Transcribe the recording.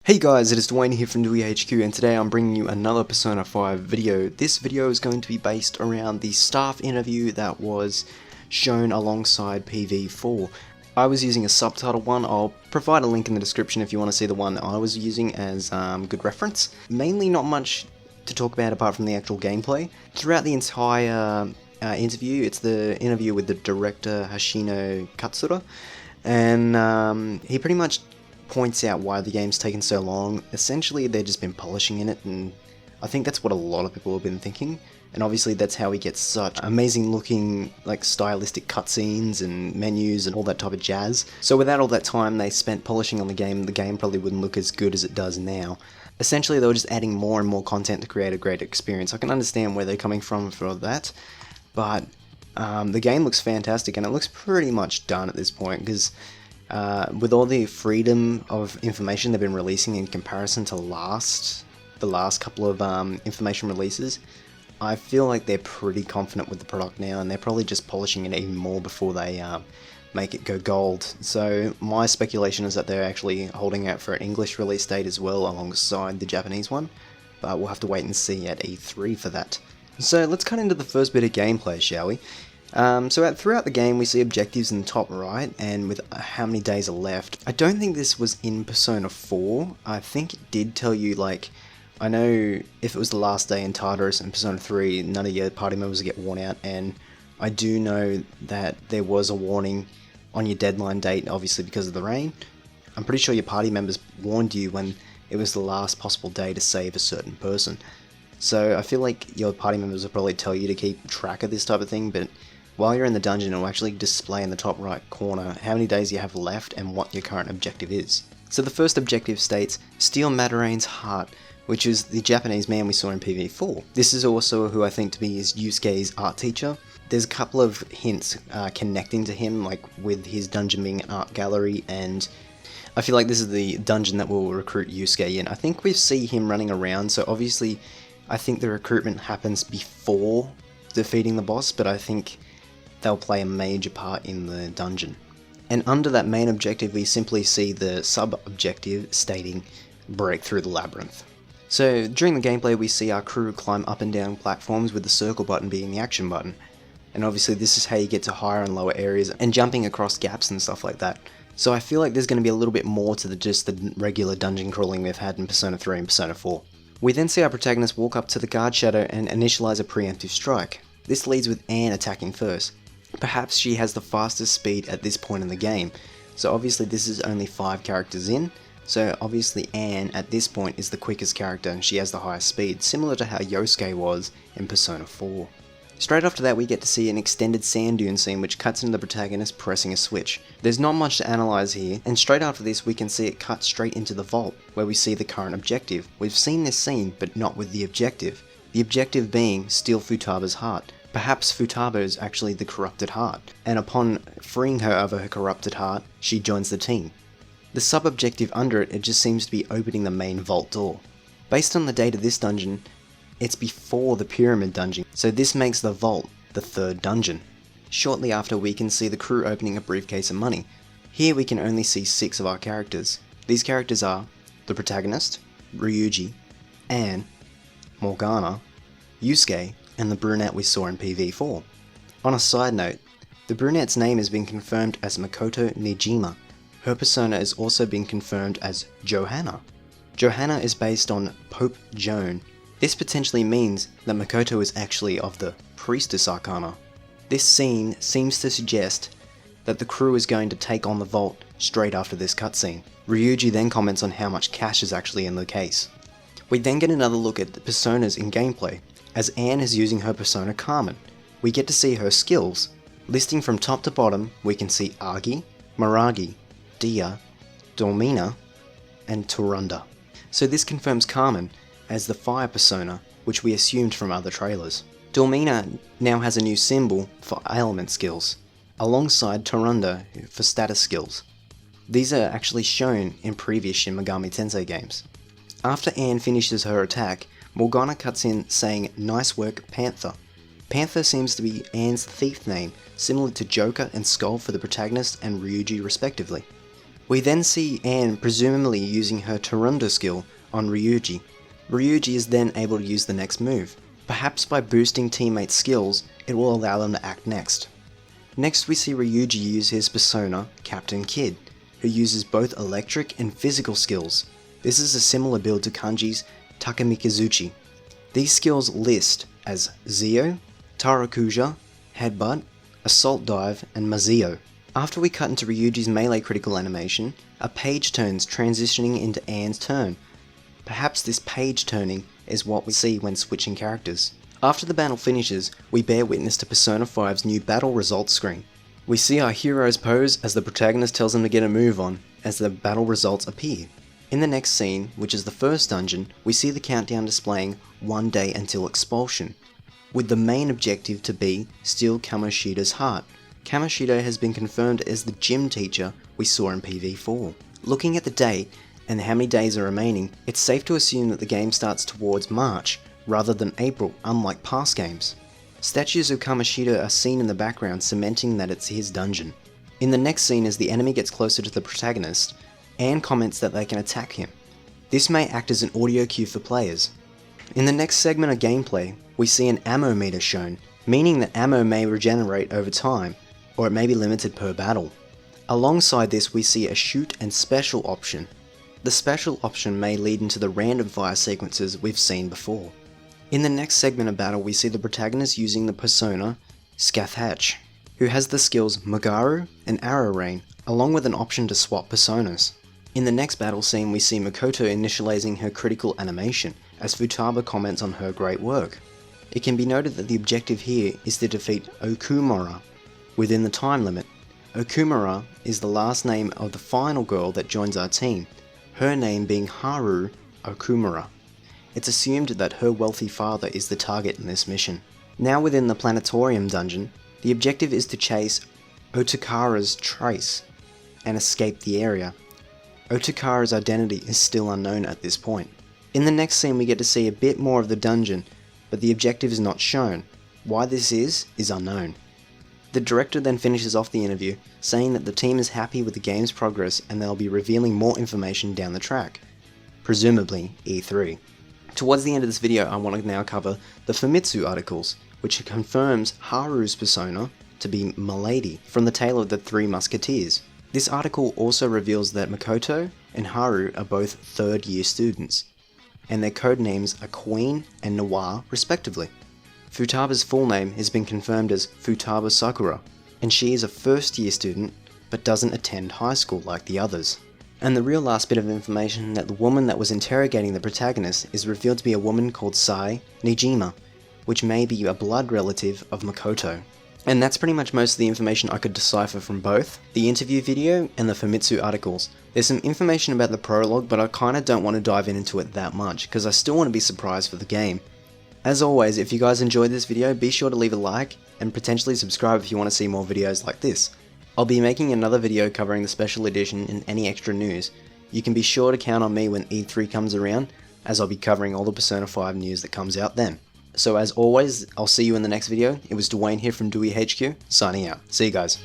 Hey guys, it is Dwayne here from DewyHQ, and today I'm bringing you another Persona 5 video. This video is going to be based around the staff interview that was shown alongside PV4. I was using a subtitled one. I'll provide a link in the description if you want to see the one that I was using as good reference. Mainly not much to talk about apart from the actual gameplay. Throughout the entire interview, it's the interview with the Director Hashino Katsura, and he pretty much points out why the game's taken so long. Essentially, they've just been polishing in it, and I think that's what a lot of people have been thinking. And obviously, that's how we get such amazing looking, like, stylistic cutscenes and menus and all that type of jazz. So without all that time they spent polishing on the game probably wouldn't look as good as it does now. Essentially, they were just adding more and more content to create a great experience. I can understand where they're coming from for that, but the game looks fantastic, and it looks pretty much done at this point, because with all the freedom of information they've been releasing in comparison to the last couple of information releases, I feel like they're pretty confident with the product now, and they're probably just polishing it even more before they make it go gold. So my speculation is that they're actually holding out for an English release date as well alongside the Japanese one, but we'll have to wait and see at E3 for that. So let's cut into the first bit of gameplay, shall we? Throughout the game we see objectives in the top right, and with how many days are left. I don't think this was in Persona 4, I think it did tell you, like, I know if it was the last day in Tartarus and Persona 3, none of your party members would get worn out, and I do know that there was a warning on your deadline date, obviously because of the rain. I'm pretty sure your party members warned you when it was the last possible day to save a certain person. So I feel like your party members will probably tell you to keep track of this type of thing, but while you're in the dungeon, it will actually display in the top right corner how many days you have left and what your current objective is. So the first objective states, Steal Madarane's heart, which is the Japanese man we saw in PV4. This is also who I think to be is Yusuke's art teacher. There's a couple of hints connecting to him, like with his dungeon being an art gallery, and I feel like this is the dungeon that will recruit Yusuke in. I think we see him running around, so obviously I think the recruitment happens before defeating the boss, but I think they'll play a major part in the dungeon. And under that main objective we simply see the sub-objective stating break through the labyrinth. So during the gameplay we see our crew climb up and down platforms, with the circle button being the action button. And obviously this is how you get to higher and lower areas and jumping across gaps and stuff like that. So I feel like there's going to be a little bit more to just the regular dungeon crawling we've had in Persona 3 and Persona 4. We then see our protagonist walk up to the guard shadow and initialize a preemptive strike. This leads with Anne attacking first. Perhaps she has the fastest speed at this point in the game, so obviously this is only 5 characters in, so obviously Anne at this point is the quickest character and she has the highest speed, similar to how Yosuke was in Persona 4. Straight after that we get to see an extended sand dune scene which cuts into the protagonist pressing a switch. There's not much to analyse here, and straight after this we can see it cut straight into the vault, where we see the current objective. We've seen this scene, but not with the objective. The objective being steal Futaba's heart. Perhaps Futaba is actually the corrupted heart, and upon freeing her of her corrupted heart, she joins the team. The sub-objective under it just seems to be opening the main vault door. Based on the date of this dungeon, it's before the pyramid dungeon, so this makes the vault the third dungeon. Shortly after we can see the crew opening a briefcase of money. Here we can only see 6 of our characters. These characters are the protagonist, Ryuji, Anne, Morgana, Yusuke, and the brunette we saw in PV4. On a side note, the brunette's name has been confirmed as Makoto Nijima. Her persona is also being confirmed as Johanna. Johanna is based on Pope Joan. This potentially means that Makoto is actually of the Priestess Arcana. This scene seems to suggest that the crew is going to take on the vault straight after this cutscene. Ryuji then comments on how much cash is actually in the case. We then get another look at the personas in gameplay. As Anne is using her persona Carmen, we get to see her skills. Listing from top to bottom, we can see Agi, Maragi, Dia, Dormina, and Turunda. So this confirms Carmen as the fire persona, which we assumed from other trailers. Dormina now has a new symbol for ailment skills, alongside Turunda for status skills. These are actually shown in previous Shin Megami Tensei games. After Anne finishes her attack, Morgana cuts in saying, "Nice work, Panther." Panther seems to be Anne's thief name, similar to Joker and Skull for the protagonist and Ryuji respectively. We then see Anne presumably using her Tarundo skill on Ryuji. Ryuji is then able to use the next move. Perhaps by boosting teammates' skills, it will allow them to act next. Next we see Ryuji use his persona, Captain Kid, who uses both electric and physical skills. This is a similar build to Kanji's Takamikazuchi. These skills list as Zio, Tarakuja, Headbutt, Assault Dive, and Mazio. After we cut into Ryuji's melee critical animation, a page turns transitioning into Anne's turn. Perhaps this page turning is what we see when switching characters. After the battle finishes, we bear witness to Persona 5's new battle results screen. We see our heroes pose as the protagonist tells them to get a move on, as the battle results appear. In the next scene, which is the first dungeon, we see the countdown displaying 1 day until expulsion, with the main objective to be steal Kamoshida's heart. Kamoshida has been confirmed as the gym teacher we saw in PV4. Looking at the date and how many days are remaining, it's safe to assume that the game starts towards March rather than April, unlike past games. Statues of Kamoshida are seen in the background, cementing that it's his dungeon. In the next scene, as the enemy gets closer to the protagonist, Anne comments that they can attack him. This may act as an audio cue for players. In the next segment of gameplay, we see an ammo meter shown, meaning that ammo may regenerate over time, or it may be limited per battle. Alongside this, we see a shoot and special option. The special option may lead into the random fire sequences we've seen before. In the next segment of battle, we see the protagonist using the persona Scathach, who has the skills Magaru and Arrow Rain, along with an option to swap personas. In the next battle scene, we see Makoto initializing her critical animation, as Futaba comments on her great work. It can be noted that the objective here is to defeat Okumura within the time limit. Okumura is the last name of the final girl that joins our team, her name being Haru Okumura. It's assumed that her wealthy father is the target in this mission. Now within the Planetarium dungeon, the objective is to chase Otakara's trace and escape the area. Otakara's identity is still unknown at this point. In the next scene we get to see a bit more of the dungeon, but the objective is not shown. Why this is unknown. The director then finishes off the interview, saying that the team is happy with the game's progress and they'll be revealing more information down the track, presumably E3. Towards the end of this video, I want to now cover the Famitsu articles, which confirms Haru's persona to be Milady from the Tale of the Three Musketeers. This article also reveals that Makoto and Haru are both third-year students, and their codenames are Queen and Noir respectively. Futaba's full name has been confirmed as Futaba Sakura, and she is a first-year student but doesn't attend high school like the others. And the real last bit of information, that the woman that was interrogating the protagonist is revealed to be a woman called Sai Nijima, which may be a blood relative of Makoto. And that's pretty much most of the information I could decipher from both the interview video and the Famitsu articles. There's some information about the prologue, but I kinda don't want to dive into it that much, because I still want to be surprised for the game. As always, if you guys enjoyed this video, be sure to leave a like, and potentially subscribe if you want to see more videos like this. I'll be making another video covering the special edition and any extra news. You can be sure to count on me when E3 comes around, as I'll be covering all the Persona 5 news that comes out then. So as always, I'll see you in the next video. It was Dwayne here from DewyHQ, signing out. See you guys.